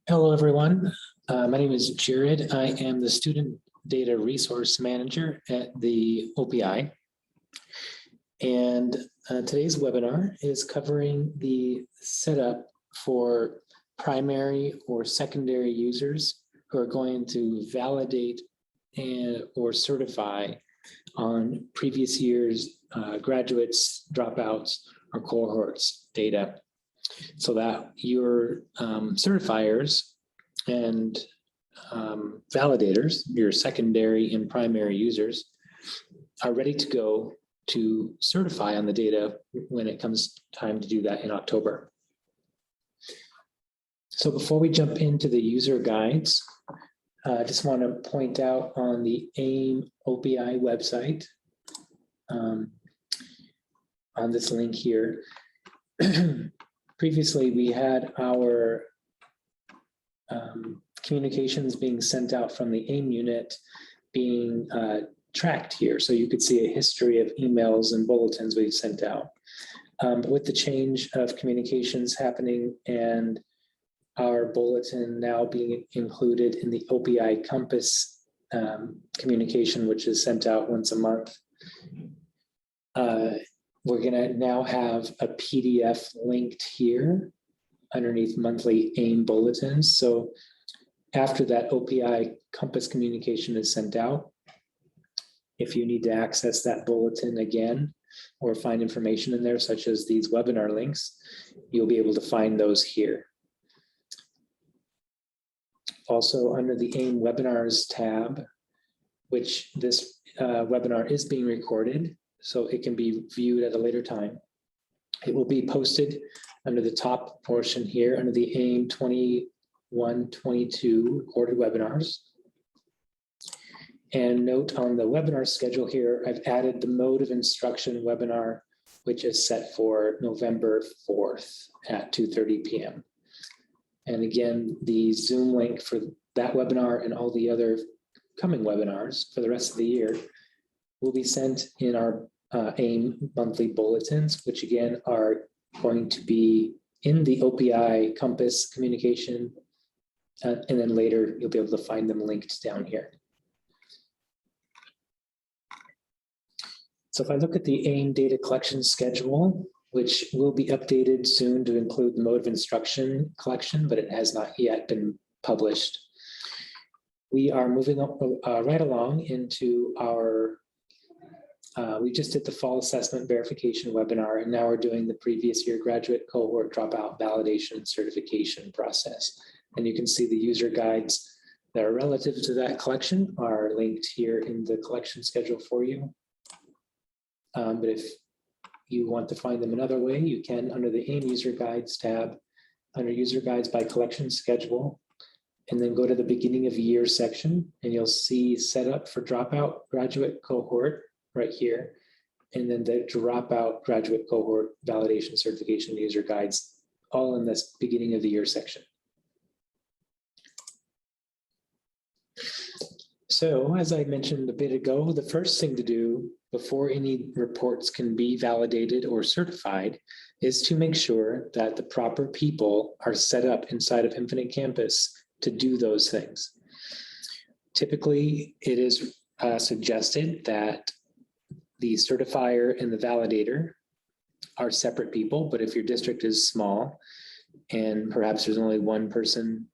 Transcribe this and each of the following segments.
Hello, everyone. My name is Jared. I am the Student Data Resource Manager at the OPI. And today's webinar is covering the setup for primary or secondary users who are going to validate or certify on previous year's graduates, dropouts, or cohorts data, so that your certifiers and validators, your secondary and primary users, are ready to go to certify on the data when it comes time to do that in October. So before we jump into the user guides, I just want to point out on the AIM OPI website, on this link here, previously we had our communications being sent out from the AIM unit being tracked here. So you could see a history of emails and bulletins we've sent out. But with the change of communications happening and our bulletin now being included in the OPI Compass communication, which is sent out once a month, we're going to now have a PDF linked here underneath monthly AIM bulletins. So after that OPI Compass communication is sent out, if you need to access that bulletin again or find information in there, such as these webinar links, you'll be able to find those here. Also, under the AIM webinars tab, which this webinar is being recorded, so it can be viewed at a later time. It will be posted under the top portion here under the AIM 21-22 recorded webinars. And note on the webinar schedule here, I've added the mode of instruction webinar, which is set for November 4th at 2:30 p.m. And again, the Zoom link for that webinar and all the other coming webinars for the rest of the year will be sent in our AIM monthly bulletins, which again are going to be in the OPI Compass communication, and then later you'll be able to find them linked down here. So if I look at the AIM data collection schedule, which will be updated soon to include the mode of instruction collection, but it has not yet been published. We are moving up right along into our we just did the fall assessment verification webinar, and now we're doing the previous year graduate cohort dropout validation certification process. And you can see the user guides that are relative to that collection are linked here in the collection schedule for you. But if you want to find them another way, you can under the AIM user guides tab, under user guides by collection schedule, and then go to the beginning of year section, and you'll see setup for dropout graduate cohort right here, and then the dropout graduate cohort validation certification user guides, all in this beginning of the year section. So as I mentioned a bit ago, the first thing to do before any reports can be validated or certified is to make sure that the proper people are set up inside of Infinite Campus to do those things. Typically, it is suggested that the certifier and the validator are separate people, but if your district is small and perhaps there's only one person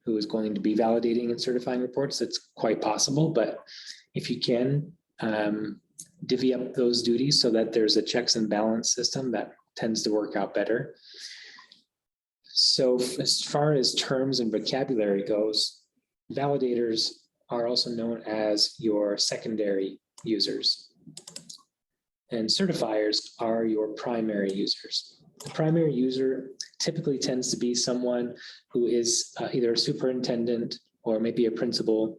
who is going to be validating and certifying reports, that's quite possible. But if you can divvy up those duties so that there's a checks and balance system, that tends to work out better. So as far as terms and vocabulary goes, validators are also known as your secondary users, and certifiers are your primary users. The primary user typically tends to be someone who is either a superintendent or maybe a principal,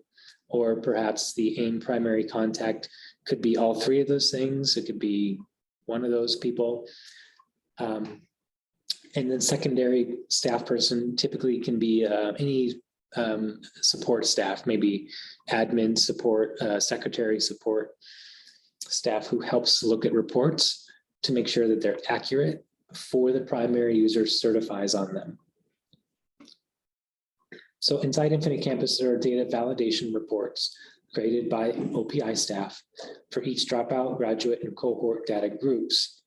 or perhaps the AIM primary contact. Could be all three of those things. It could be one of those people. And then secondary staff person typically can be any support staff, maybe admin support, secretary support staff who helps look at reports to make sure that they're accurate before the primary user certifies on them. So inside Infinite Campus, there are data validation reports created by OPI staff for each dropout, graduate, and cohort data groups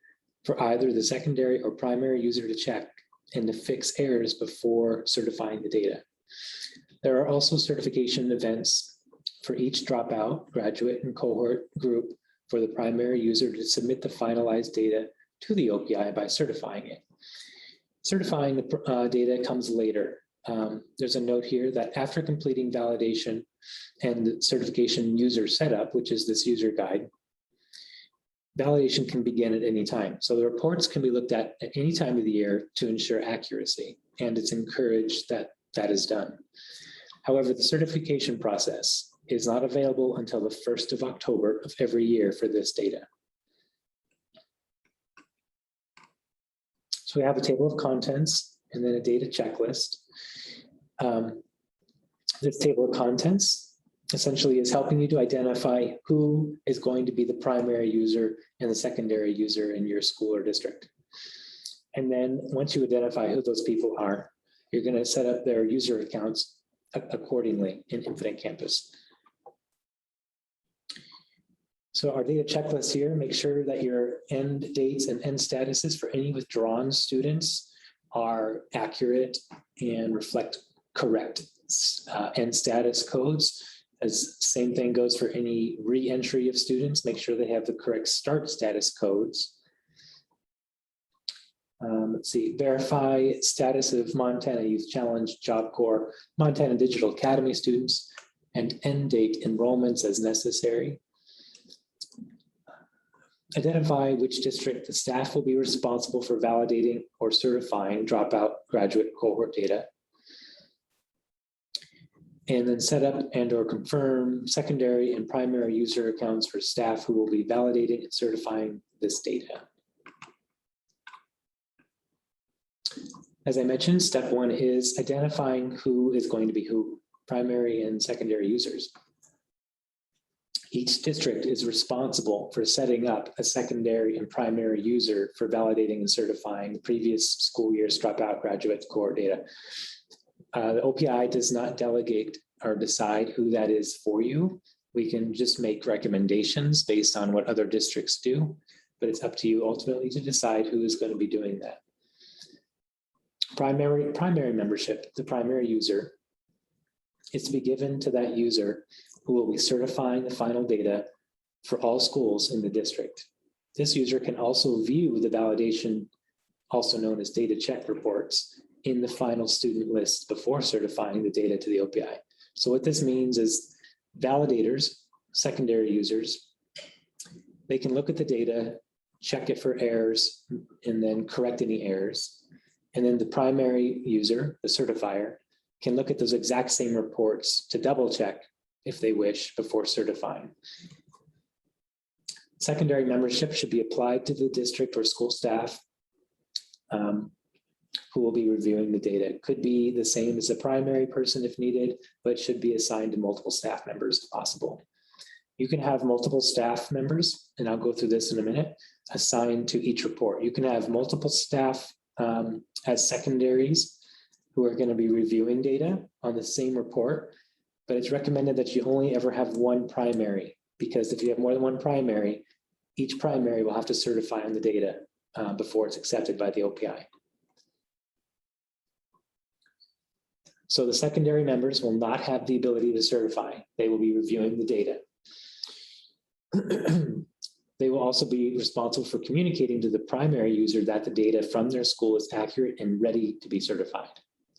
for either the secondary or primary user to check and to fix errors before certifying the data. There are also certification events for each dropout, graduate, and cohort group for the primary user to submit the finalized data to the OPI by certifying it. Certifying the data comes later. There's a note here that after completing validation and the certification user setup, which is this user guide, validation can begin at any time. So the reports can be looked at any time of the year to ensure accuracy, and it's encouraged that that is done. However, the certification process is not available until the 1st of October of every year for this data. So we have a table of contents and then a data checklist. This table of contents essentially is helping you to identify who is going to be the primary user and the secondary user in your school or district. And then once you identify who those people are, you're going to set up their user accounts accordingly in Infinite Campus. So our data checklist here, make sure that your end dates and end statuses for any withdrawn students are accurate and reflect correct end status codes. As same thing goes for any re-entry of students, make sure they have the correct start status codes. Let's see, verify status of Montana Youth Challenge, Job Corps, Montana Digital Academy students, and end date enrollments as necessary. Identify which district the staff will be responsible for validating or certifying dropout graduate cohort data. And then set up and or confirm secondary and primary user accounts for staff who will be validating and certifying this data. As I mentioned, step one is identifying who is going to be who, primary and secondary users. Each district is responsible for setting up a secondary and primary user for validating and certifying the previous school year's dropout graduate cohort data. The OPI does not delegate or decide who that is for you. We can just make recommendations based on what other districts do, but it's up to you ultimately to decide who is going to be doing that. Primary membership, the primary user, is to be given to that user who will be certifying the final data for all schools in the district. This user can also view the validation, also known as data check reports, in the final student list before certifying the data to the OPI. So what this means is validators, secondary users, they can look at the data, check it for errors, and then correct any errors. And then the primary user, the certifier, can look at those exact same reports to double check if they wish before certifying. Secondary membership should be applied to the district or school staff who will be reviewing the data. It could be the same as the primary person if needed, but should be assigned to multiple staff members if possible. You can have multiple staff members, and I'll go through this in a minute, assigned to each report. You can have multiple staff as secondaries who are going to be reviewing data on the same report, but it's recommended that you only ever have one primary, because if you have more than one primary, each primary will have to certify on the data before it's accepted by the OPI. So the secondary members will not have the ability to certify. They will be reviewing the data. They will also be responsible for communicating to the primary user that the data from their school is accurate and ready to be certified.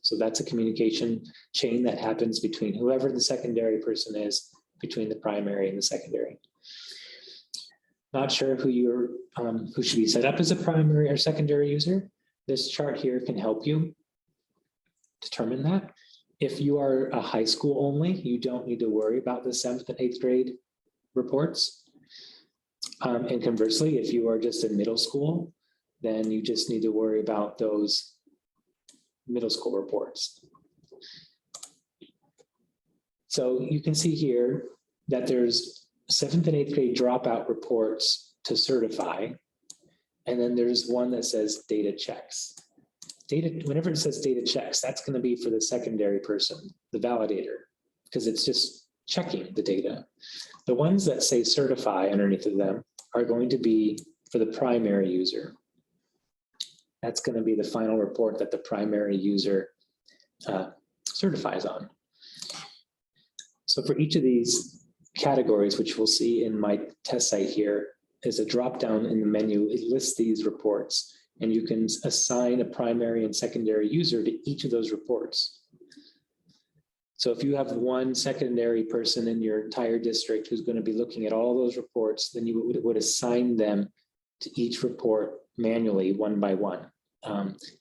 So that's a communication chain that happens between whoever the secondary person is, between the primary and the secondary. Not sure who should be set up as a primary or secondary user. This chart here can help you determine that. If you are a high school only, you don't need to worry about the 7th and 8th grade reports. And conversely, if you are just in middle school, then you just need to worry about those middle school reports. So you can see here that there's 7th and 8th grade dropout reports to certify. And then there's one that says data checks. data, whenever it says data checks, that's going to be for the secondary person, the validator, because it's just checking the data. The ones that say certify underneath of them are going to be for the primary user. That's going to be the final report that the primary user certifies on. So for each of these categories, which we'll see in my test site here, is a drop down in the menu. It lists these reports, and you can assign a primary and secondary user to each of those reports. So if you have one secondary person in your entire district who's going to be looking at all those reports, then you would assign them to each report manually, one by one.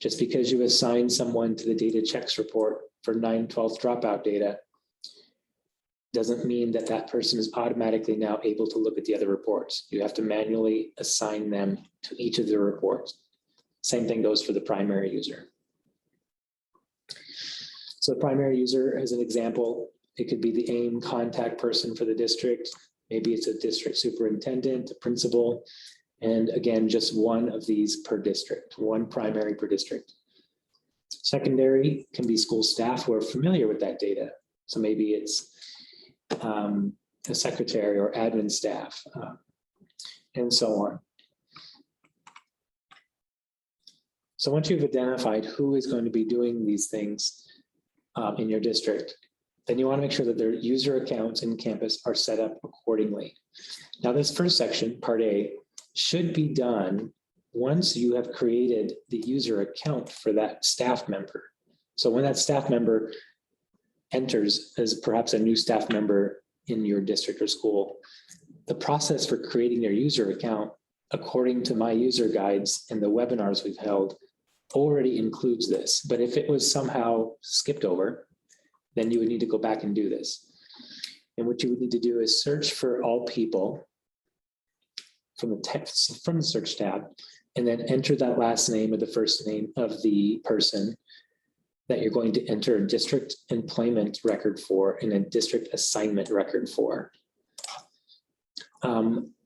Just because you assign someone to the data checks report for 9/12 dropout data doesn't mean that that person is automatically now able to look at the other reports. You have to manually assign them to each of the reports. Same thing goes for the primary user. So the primary user, as an example, it could be the AIM contact person for the district. Maybe it's a district superintendent, a principal, and again, just one of these per district, one primary per district. Secondary can be school staff who are familiar with that data. So maybe it's a secretary or admin staff, and so on. So once you've identified who is going to be doing these things in your district, then you want to make sure that their user accounts in campus are set up accordingly. Now, this first section, part A, should be done once you have created the user account for that staff member. So when that staff member enters as perhaps a new staff member in your district or school, the process for creating their user account, according to my user guides and the webinars we've held, already includes this. But if it was somehow skipped over, then you would need to go back and do this. And what you would need to do is search for all people from the text, from the search tab, and then enter that last name or the first name of the person that you're going to enter a district employment record for and a district assignment record for.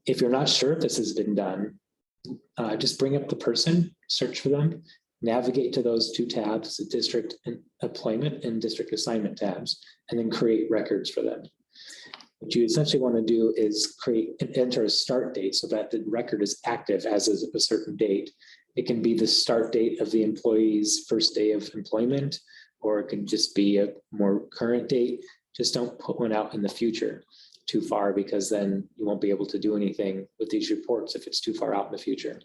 If you're not sure if this has been done, just bring up the person, search for them, navigate to those two tabs, the district employment and district assignment tabs, and then create records for them. What you essentially want to do is create and enter a start date so that the record is active as of a certain date. It can be the start date of the employee's first day of employment, or it can just be a more current date. Just don't put one out in the future too far, because then you won't be able to do anything with these reports if it's too far out in the future.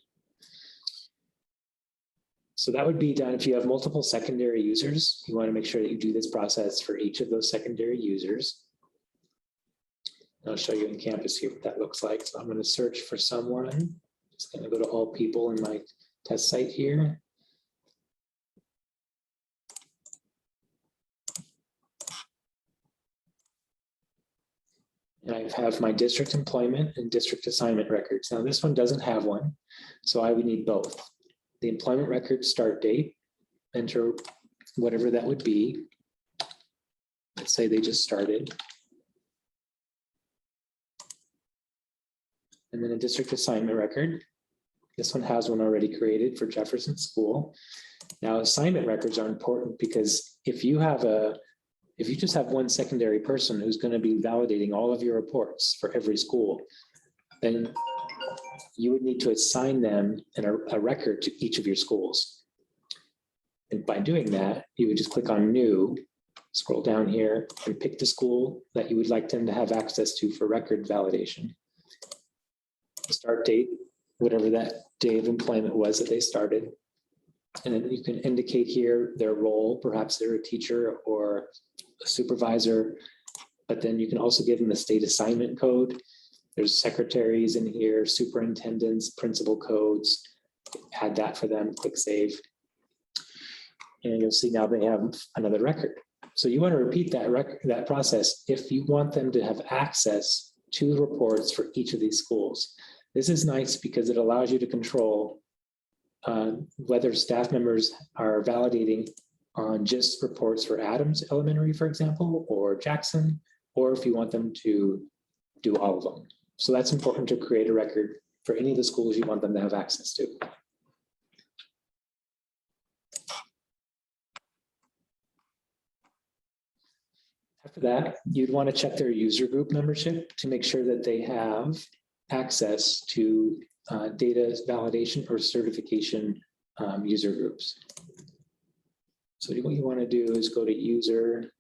So that would be done if you have multiple secondary users. You want to make sure that you do this process for each of those secondary users. I'll show you in campus here what that looks like. So I'm going to search for someone. Just going to go to all people in my test site here. And I have my district employment and district assignment records. Now this one doesn't have one, so I would need both. The employment record start date, enter whatever that would be. Let's say they just started. And then a district assignment record. This one has one already created for Jefferson School. Now, assignment records are important because if you just have one secondary person who's going to be validating all of your reports for every school, then you would need to assign them a record to each of your schools. And by doing that, you would just click on New, scroll down here, and pick the school that you would like them to have access to for record validation. The start date, whatever that day of employment was that they started. And then you can indicate here their role. Perhaps they're a teacher or a supervisor, but then you can also give them the state assignment code. There's secretaries in here, superintendents, principal codes. Add that for them, click save. And you'll see now they have another record. So you want to repeat that process if you want them to have access to the reports for each of these schools. This is nice because it allows you to control whether staff members are validating on just reports for Adams Elementary, for example, or Jackson, or if you want them to do all of them. So that's important to create a record for any of the schools you want them to have access to. After that, you'd want to check their user group membership to make sure that they have access to data validation or certification user groups. So what you want to do is go to user,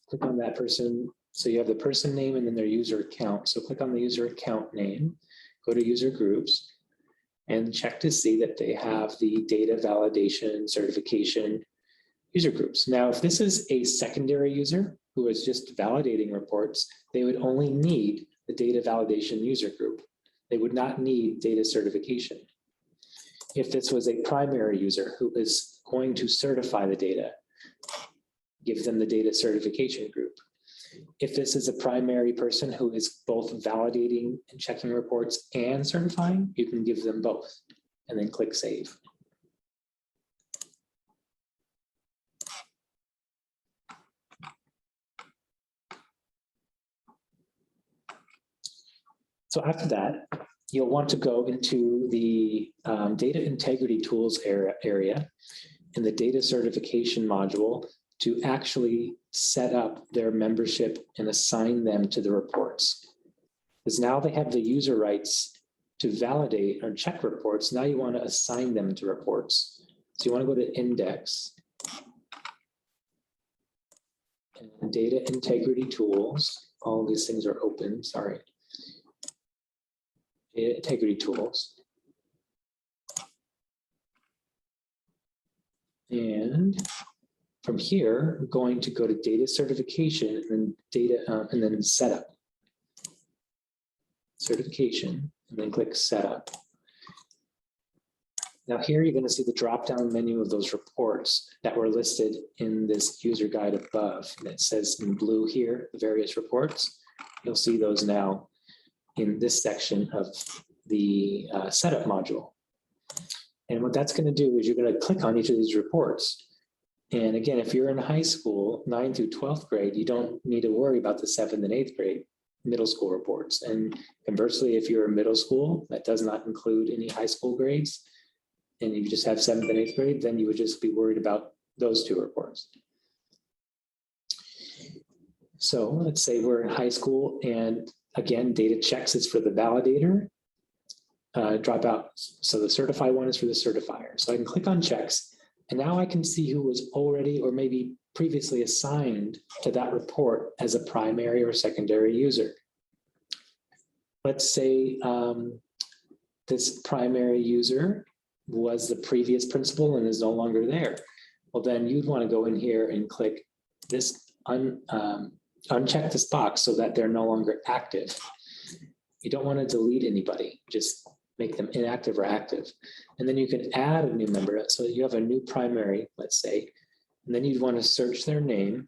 click on that person. So you have the person name and then their user account. So click on the user account name, go to user groups, and check to see that they have the data validation certification user groups. Now, if this is a secondary user who is just validating reports, they would only need the data validation user group. They would not need data certification. If this was a primary user who is going to certify the data, give them the data certification group. If this is a primary person who is both validating and checking reports and certifying, you can give them both and then click save. So after that, you'll want to go into the data integrity tools area in the data certification module to actually set up their membership and assign them to the reports. Because now they have the user rights to validate or check reports. Now you want to assign them to reports. So you want to go to index and data integrity tools. All these things are open, sorry. Data integrity tools. And from here, we're going to go to data certification and data and then setup. Certification, and then click setup. Now here you're going to see the drop-down menu of those reports that were listed in this user guide above. And it says in blue here, the various reports. You'll see those now in this section of the setup module. And what that's going to do is you're going to click on each of these reports. And again, if you're in high school, 9th through 12th grade, you don't need to worry about the 7th and 8th grade middle school reports. And conversely, if you're in middle school, that does not include any high school grades, and you just have 7th and 8th grade, then you would just be worried about those two reports. So let's say we're in high school, and again, data checks is for the validator, dropout. So the certify one is for the certifier. So I can click on checks, and now I can see who was already or maybe previously assigned to that report as a primary or secondary user. Let's say this primary user was the previous principal and is no longer there. Well, then you'd want to go in here and click this, uncheck this box so that they're no longer active. You don't want to delete anybody, just make them inactive or active. And then you can add a new member. So you have a new primary, let's say, and then you'd want to search their name.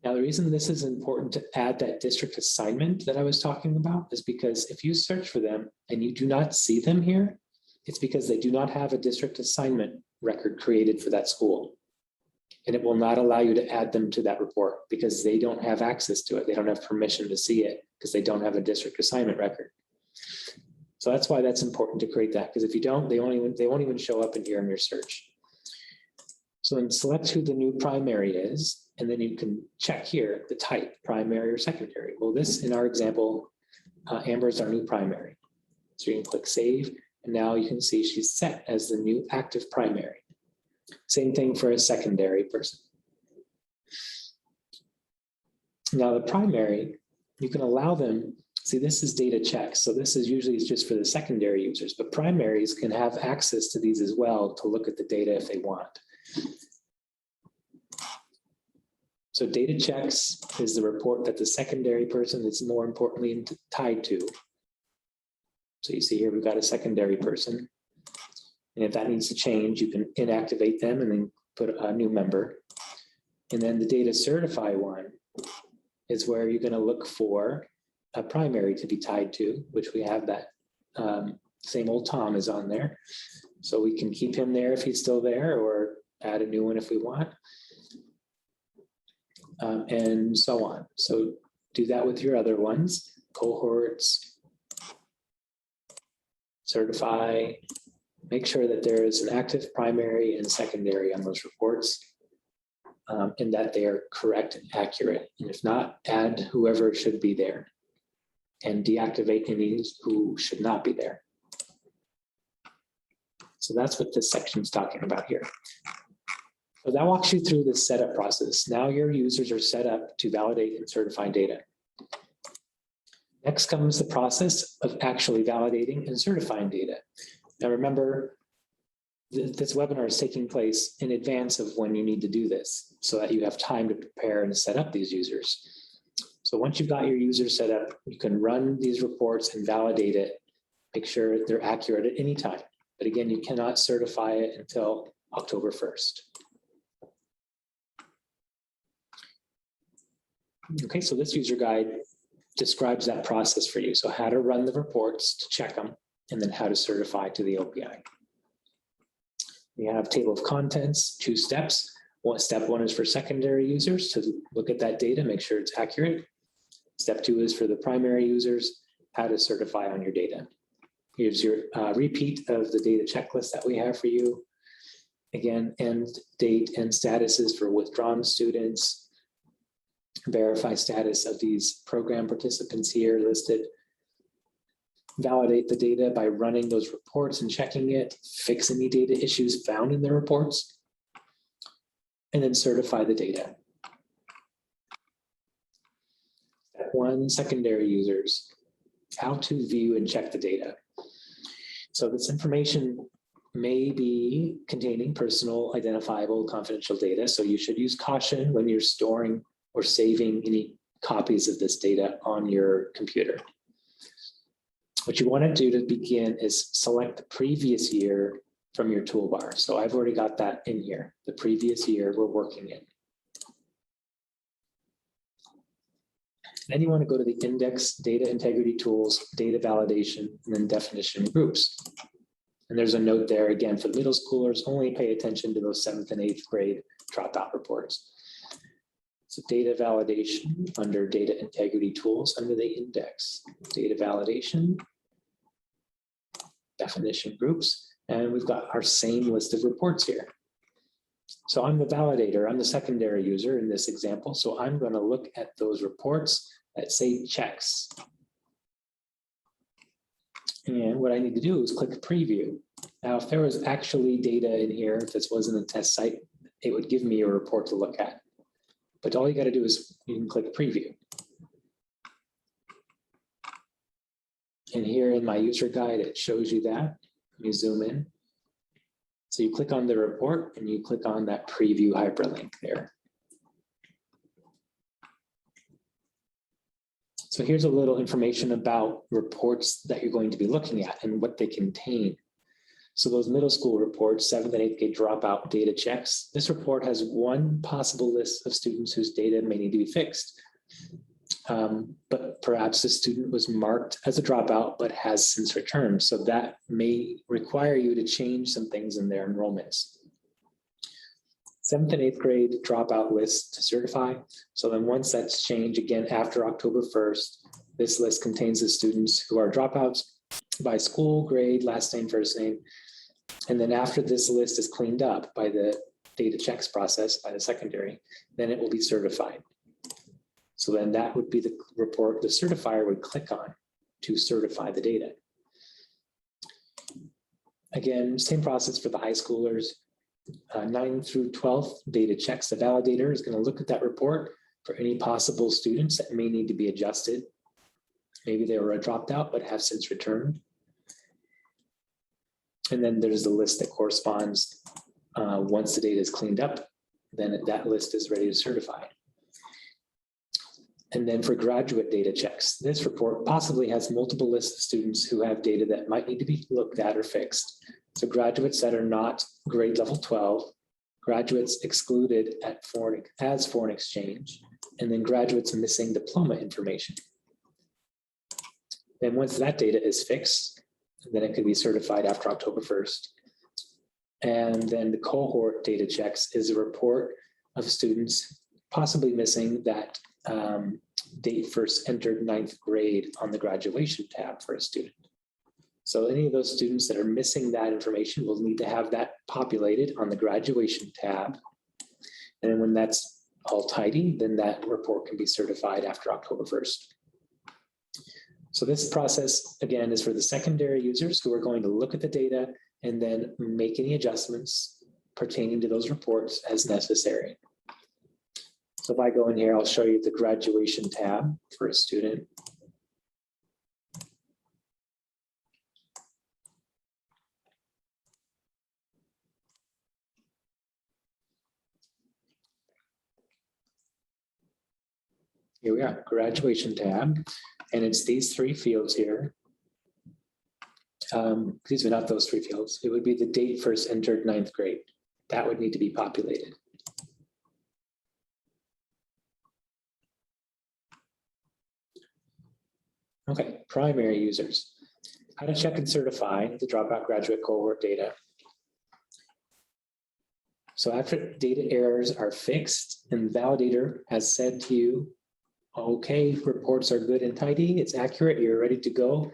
Now, the reason this is important to add that district assignment that I was talking about is because if you search for them and you do not see them here, it's because they do not have a district assignment record created for that school. And it will not allow you to add them to that report because they don't have access to it. They don't have permission to see it because they don't have a district assignment record. So that's why that's important to create that, because if you don't, they won't even show up in here in your search. So then select who the new primary is, and then you can check here the type, primary or secondary. Well, this, in our example, Amber is our new primary. So you can click save, and now you can see she's set as the new active primary. Same thing for a secondary person. Now the primary, you can allow them, see this is data checks. So this is usually just for the secondary users, but primaries can have access to these as well to look at the data if they want. So data checks is the report that the secondary person is more importantly tied to. So you see here, we've got a secondary person. And if that needs to change, you can inactivate them and then put a new member. And then the data certify one is where you're going to look for a primary to be tied to, which we have that same old Tom is on there. So we can keep him there if he's still there or add a new one if we want. And so on. So do that with your other ones, cohorts, certify, make sure that there is an active primary and secondary on those reports, and that they are correct and accurate. And if not, add whoever should be there and deactivate any who should not be there. So that's what this section is talking about here. So that walks you through the setup process. Now your users are set up to validate and certify data. Next comes the process of actually validating and certifying data. Now remember, this webinar is taking place in advance of when you need to do this so that you have time to prepare and set up these users. So once you've got your users set up, you can run these reports and validate it, make sure they're accurate at any time. But again, you cannot certify it until October 1st. Okay, so this user guide describes that process for you. So how to run the reports to check them, and then how to certify to the OPI. We have table of contents, 2 steps. Step 1 is for secondary users to look at that data, make sure it's accurate. Step 2 is for the primary users, how to certify on your data. Here's your repeat of the data checklist that we have for you. Again, end date and statuses for withdrawn students. Verify status of these program participants here listed. Validate the data by running those reports and checking it, fix any data issues found in the reports, and then certify the data. Step 1, secondary users, how to view and check the data. So this information may be containing personal, identifiable, confidential data, so you should use caution when you're storing or saving any copies of this data on your computer. What you want to do to begin is select the previous year from your toolbar. So I've already got that in here, the previous year we're working in. Then you want to go to the index, data integrity tools, data validation, and then definition groups. And there's a note there again for the middle schoolers, only pay attention to those 7th and 8th grade dropout reports. So data validation under data integrity tools under the index, data validation, definition groups, and we've got our same list of reports here. So I'm the validator, I'm the secondary user in this example, so I'm going to look at those reports that say checks. And what I need to do is click preview. Now, if there was actually data in here, if this wasn't a test site, it would give me a report to look at. But all you got to do is you can click preview. And here in my user guide, it shows you that. You zoom in. So you click on the report and you click on that preview hyperlink there. So here's a little information about reports that you're going to be looking at and what they contain. So those middle school reports, 7th and 8th grade dropout data checks, this report has one possible list of students whose data may need to be fixed. But perhaps the student was marked as a dropout, but has since returned. So that may require you to change some things in their enrollments. 7th and 8th grade dropout list to certify. So then once that's changed, again, after October 1st, this list contains the students who are dropouts by school, grade, last name, first name. And then after this list is cleaned up by the data checks process by the secondary, then it will be certified. So then that would be the report the certifier would click on to certify the data. Again, same process for the high schoolers. 9th through 12th data checks. The validator is going to look at that report for any possible students that may need to be adjusted. Maybe they were dropped out but have since returned. And then there's the list that corresponds once the data is cleaned up, then that list is ready to certify. And then for graduate data checks, this report possibly has multiple lists of students who have data that might need to be looked at or fixed. So graduates that are not grade level 12, graduates excluded as foreign exchange, and then graduates missing diploma information. Then once that data is fixed, then it could be certified after October 1st. And then the cohort data checks is a report of students possibly missing that date first entered 9th grade on the graduation tab for a student. So any of those students that are missing that information will need to have that populated on the graduation tab. And then when that's all tidy, then that report can be certified after October 1st. So this process, again, is for the secondary users who are going to look at the data and then make any adjustments pertaining to those reports as necessary. So if I go in here, I'll show you the graduation tab for a student. Here we are, graduation tab, and it's these three fields here. Excuse me, not those three fields. It would be the date first entered 9th grade. That would need to be populated. Okay, primary users. How to check and certify the Dropout graduate cohort data. So after data errors are fixed and the validator has said to you, okay, reports are good and tidy, it's accurate, you're ready to go.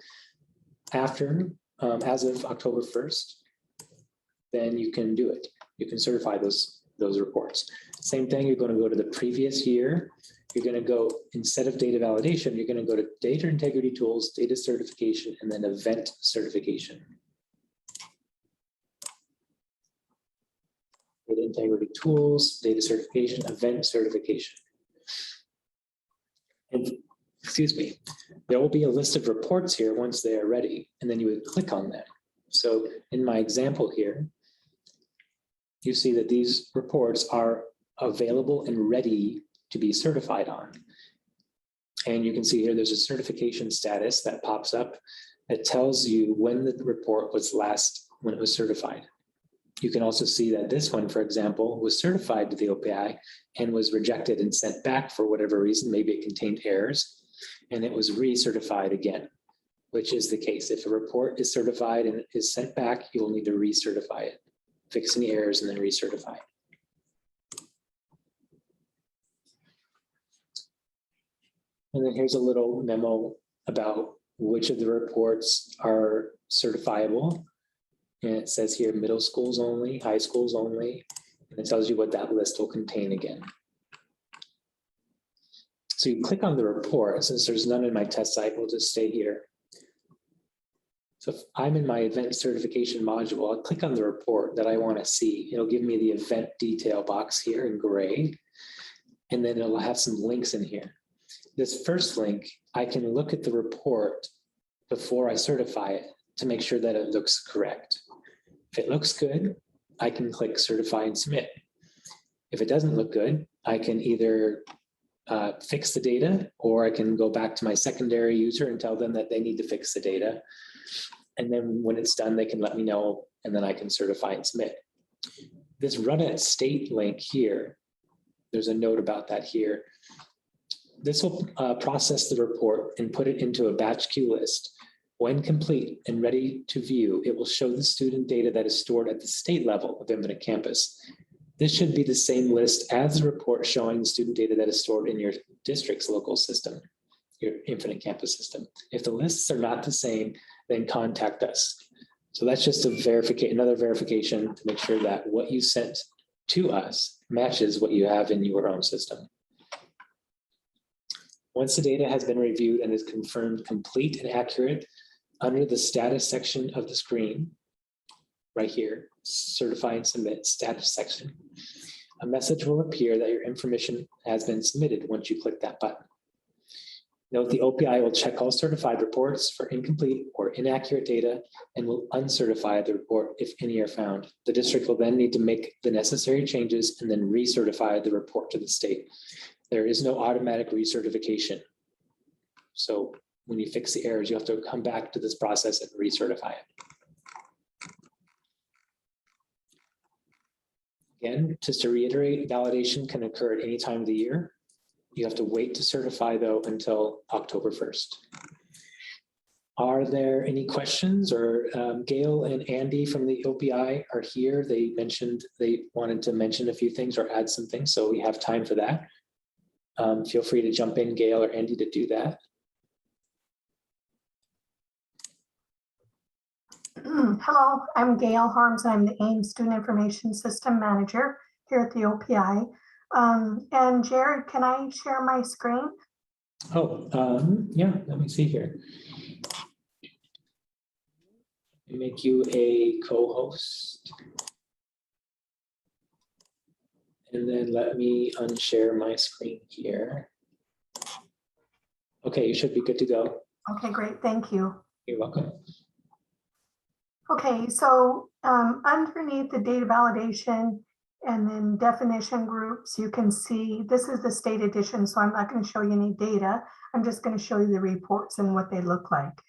After, as of October 1st, then you can do it. You can certify those reports. Same thing, you're going to go to the previous year. You're going to go, instead of data validation, you're going to go to data integrity tools, data certification, and then event certification. Data integrity tools, data certification, event certification. And, excuse me, there will be a list of reports here once they are ready, and then you would click on them. So in my example here, you see that these reports are available and ready to be certified on. And you can see here there's a certification status that pops up that tells you when the report was when it was certified. You can also see that this one, for example, was certified to the OPI and was rejected and sent back for whatever reason. Maybe it contained errors, and it was recertified again, which is the case. If a report is certified and is sent back, you will need to recertify it, fix any errors, and then recertify it. And then here's a little memo about which of the reports are certifiable. And it says here, middle schools only, high schools only, and it tells you what that list will contain again. So you click on the report. Since there's none in my test site, we'll just stay here. So if I'm in my event certification module, I'll click on the report that I want to see. It'll give me the event detail box here in gray, and then it'll have some links in here. This first link, I can look at the report before I certify it to make sure that it looks correct. If it looks good, I can click certify and submit. If it doesn't look good, I can either fix the data, or I can go back to my secondary user and tell them that they need to fix the data. And then when it's done, they can let me know, and then I can certify and submit. This run at state link here, there's a note about that here. This will process the report and put it into a batch queue list. When complete and ready to view, it will show the student data that is stored at the state level of Infinite Campus. This should be the same list as the report showing the student data that is stored in your district's local system, your Infinite Campus system. If the lists are not the same, then contact us. So that's just another verification to make sure that what you sent to us matches what you have in your own system. Once the data has been reviewed and is confirmed complete and accurate, under the status section of the screen, right here, certify and submit status section, a message will appear that your information has been submitted once you click that button. Note the OPI will check all certified reports for incomplete or inaccurate data and will uncertify the report if any are found. The district will then need to make the necessary changes and then recertify the report to the state. There is no automatic recertification. So when you fix the errors, you have to come back to this process and recertify it. Again, just to reiterate, validation can occur at any time of the year. You have to wait to certify, though, until October 1st. Are there any questions? Or Gail and Andy from the OPI are here. They mentioned they wanted to mention a few things or add some things, so we have time for that. Feel free to jump in, Gail or Andy, to do that. Hello, I'm Gail Harms. I'm the AIM Student Information System Manager here at the OPI. And Jared, can I share my screen? Oh, yeah, let me see here. Make you a co-host. And then let me unshare my screen here. Okay, you should be good to go. Okay, great. Thank you. You're welcome. Okay, so underneath the data validation and then definition groups, you can see this is the state edition, so I'm not going to show you any data. I'm just going to show you the reports and what they look like.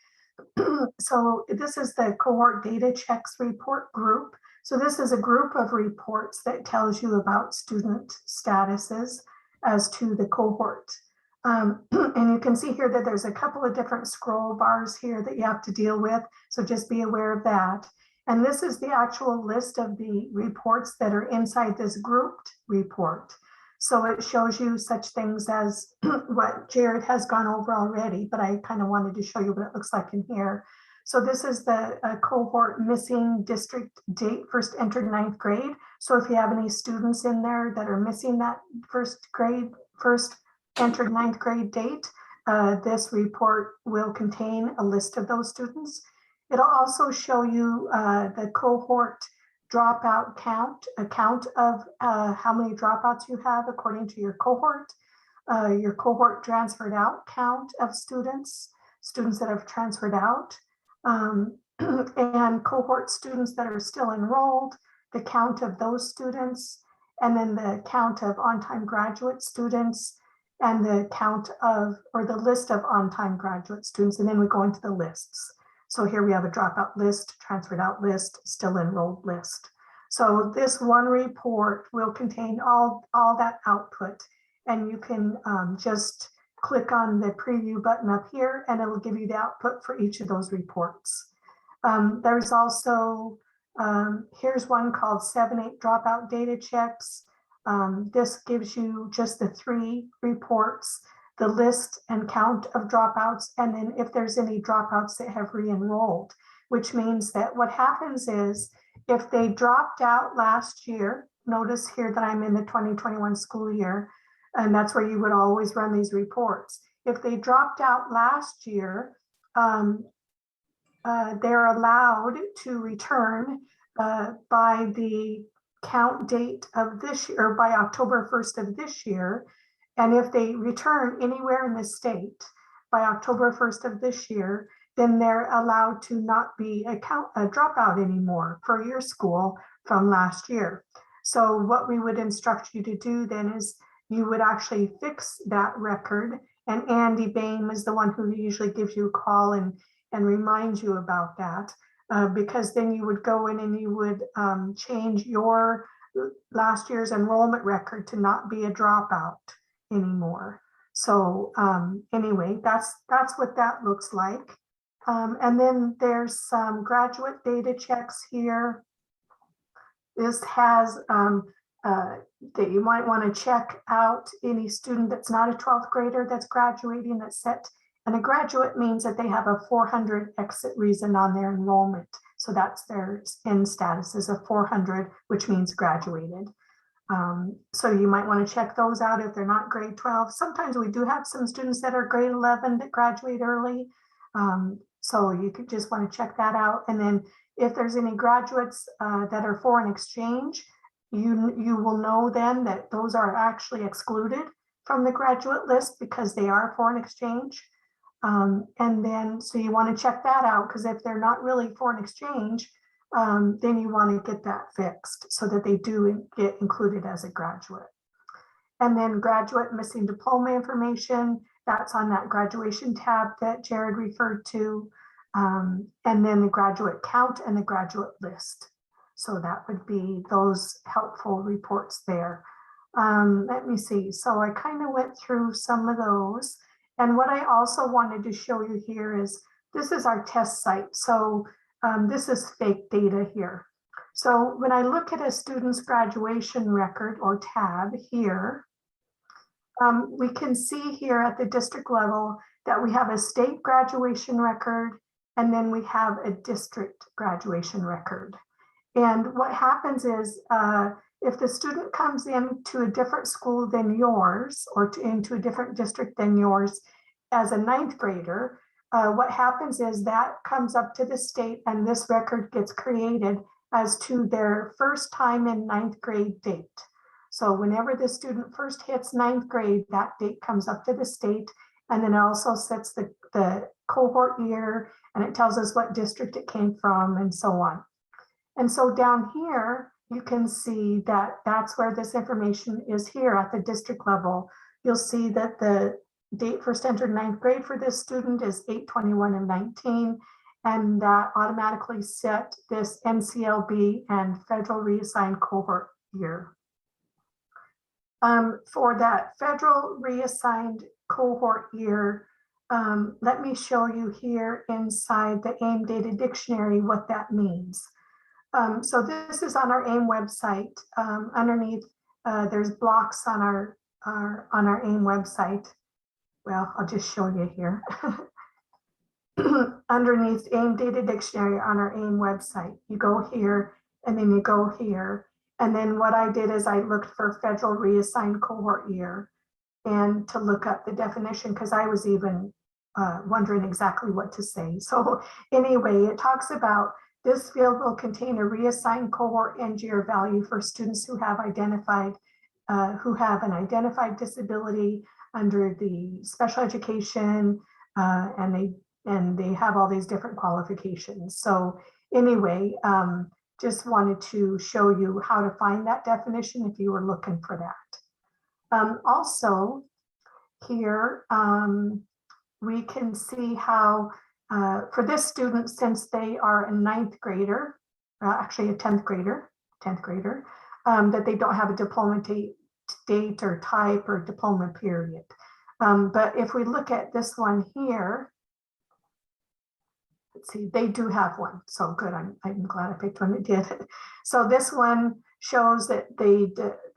So this is the cohort data checks report group. So this is a group of reports that tells you about student statuses as to the cohort. And you can see here that there's a couple of different scroll bars here that you have to deal with. So just be aware of that. And this is the actual list of the reports that are inside this grouped report. So it shows you such things as what Jared has gone over already, but I kind of wanted to show you what it looks like in here. So this is the cohort missing district date, first entered ninth grade. So if you have any students in there that are missing that first entered ninth grade date, this report will contain a list of those students. It'll also show you the cohort dropout count, a count of how many dropouts you have according to your cohort transferred out count of students that have transferred out, and cohort students that are still enrolled, the count of those students, and then the count of on-time graduate students, and the count of, or the list of on-time graduate students, and then we go into the lists. So here we have a dropout list, transferred out list, still enrolled list. So this one report will contain all that output, and you can just click on the preview button up here and it'll give you the output for each of those reports. There's also, here's one called 7-8 dropout data checks. This gives you just the 3 reports, the list and count of dropouts, and then if there's any dropouts that have re-enrolled, which means that what happens is if they dropped out last year, notice here that I'm in the 2021 school year, and that's where you would always run these reports. If they dropped out last year, they're allowed to return by the count date of this year, or by October 1st of this year. And if they return anywhere in the state by October 1st of this year, then they're allowed to not be a dropout anymore for your school from last year. So what we would instruct you to do then is you would actually fix that record. And Andy Bain is the one who usually gives you a call and reminds you about that, because then you would go in and you would change your last year's enrollment record to not be a dropout anymore. So anyway, that's what that looks like. And then there's some graduate data checks here. This has that you might want to check out any student that's not a 12th grader that's graduating that's set. And a graduate means that they have a 400 exit reason on their enrollment. So that's their end status is a 400, which means graduated. So you might want to check those out if they're not grade 12. Sometimes we do have some students that are grade 11 that graduate early. So you could just want to check that out. And then if there's any graduates that are foreign exchange, you will know then that those are actually excluded from the graduate list because they are foreign exchange. And then, so you want to check that out, because if they're not really foreign exchange, then you want to get that fixed so that they do get included as a graduate. And then graduate missing diploma information, that's on that graduation tab that Jared referred to. And then the graduate count and the graduate list. So that would be those helpful reports there. Let me see. So I kind of went through some of those. And what I also wanted to show you here is this is our test site. So this is fake data here. So when I look at a student's graduation record or tab here, we can see here at the district level that we have a state graduation record and then we have a district graduation record. And what happens is if the student comes into a different school than yours, or into a different district than yours as a ninth grader, what happens is that comes up to the state, and this record gets created as to their first time in ninth grade date. So whenever the student first hits ninth grade, that date comes up to the state, and then it also sets the cohort year, and it tells us what district it came from, and so on. And so down here, you can see that that's where this information is here at the district level. You'll see that the date first entered ninth grade for this student is 8/21 of 19, and that automatically set this NCLB and federal reassigned cohort year. For that federal reassigned cohort year, let me show you here inside the AIM data dictionary what that means. So this is on our AIM website. Underneath, there's blocks on our AIM website. Well, I'll just show you here. Underneath AIM data dictionary on our AIM website, you go here, and then you go here. And then what I did is I looked for federal reassigned cohort year, and to look up the definition, because I was even wondering exactly what to say. So anyway, it talks about this field will contain a reassigned cohort end year value for students who have an identified disability under the special education, and they have all these different qualifications. So anyway, just wanted to show you how to find that definition if you were looking for that. Also here, we can see how for this student, since they are a ninth grader, actually a 10th grader, that they don't have a diploma date or type or diploma period. But if we look at this one here, let's see, they do have one. So good, I'm glad I picked one that did. So this one shows that they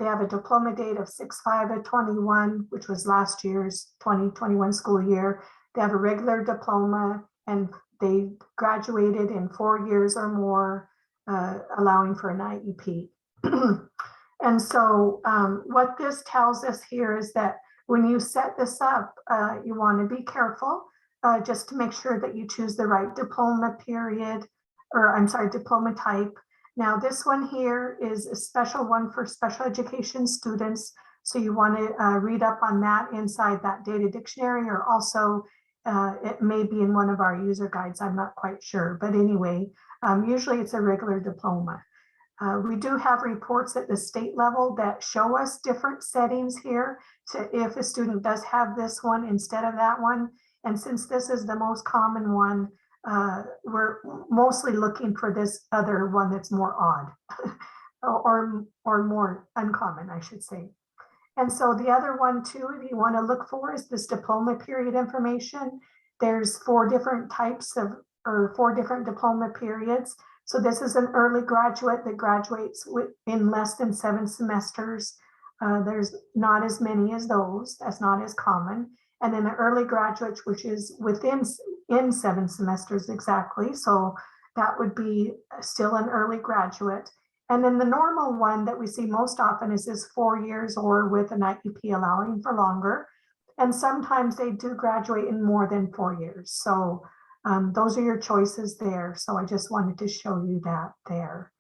have a diploma date of 6/5/21, which was last year's 2021 school year. They have a regular diploma, and they graduated in 4 years or more, allowing for an IEP. And so what this tells us here is that when you set this up, you want to be careful just to make sure that you choose the right diploma period, or I'm sorry, diploma type. Now this one here is a special one for special education students. So you want to read up on that inside that data dictionary, or also it may be in one of our user guides, I'm not quite sure. But anyway, usually it's a regular diploma. We do have reports at the state level that show us different settings here. So if a student does have this one instead of that one, and since this is the most common one, we're mostly looking for this other one that's more odd or more uncommon, I should say. And so the other one too, if you want to look for, is this diploma period information. There's 4 different types of, or 4 different diploma periods. So this is an early graduate that graduates in less than 7 semesters. There's not as many as those, that's not as common. And then an early graduate, which is in 7 semesters exactly. So that would be still an early graduate. And then the normal one that we see most often is this 4 years or with an IEP allowing for longer. And sometimes they do graduate in more than 4 years. So those are your choices there. So I just wanted to show you that there.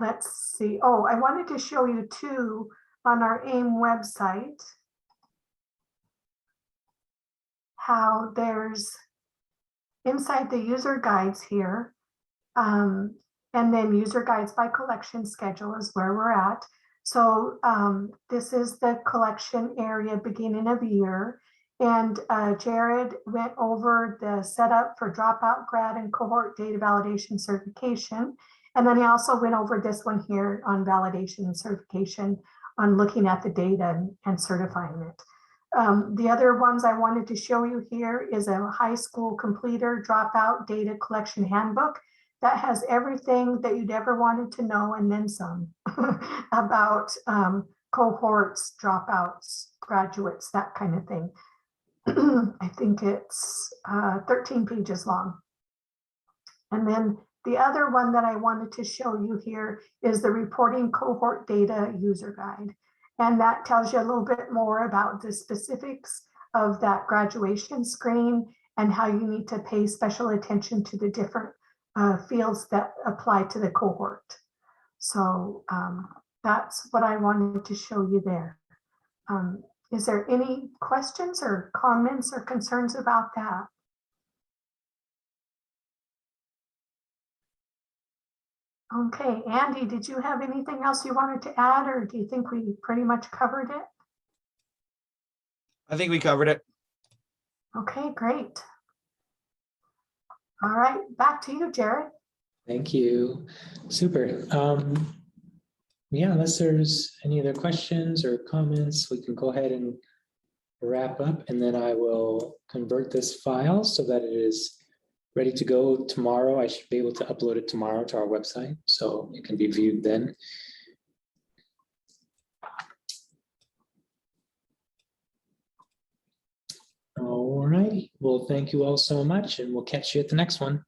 Let's see. Oh, I wanted to show you too on our AIM website how there's inside the user guides here, and then user guides by collection schedule is where we're at. So this is the collection area beginning of year. And Jared went over the setup for dropout, grad, and cohort data validation certification. And then he also went over this one here on validation and certification, on looking at the data and certifying it. The other ones I wanted to show you here is a high school completer dropout data collection handbook that has everything that you'd ever wanted to know and then some about cohorts, dropouts, graduates, that kind of thing. I think it's 13 pages long. And then the other one that I wanted to show you here is the reporting cohort data user guide. And that tells you a little bit more about the specifics of that graduation screen and how you need to pay special attention to the different fields that apply to the cohort. So that's what I wanted to show you there. Is there any questions or comments or concerns about that? Okay, Andy, did you have anything else you wanted to add, or do you think we pretty much covered it? I think we covered it. Okay, great. All right, back to you, Jared. Thank you. Super. Yeah, unless there's any other questions or comments, we can go ahead and wrap up, and then I will convert this file so that it is ready to go tomorrow. I should be able to upload it tomorrow to our website, so it can be viewed then. All righty. Well, thank you all so much, and we'll catch you at the next one.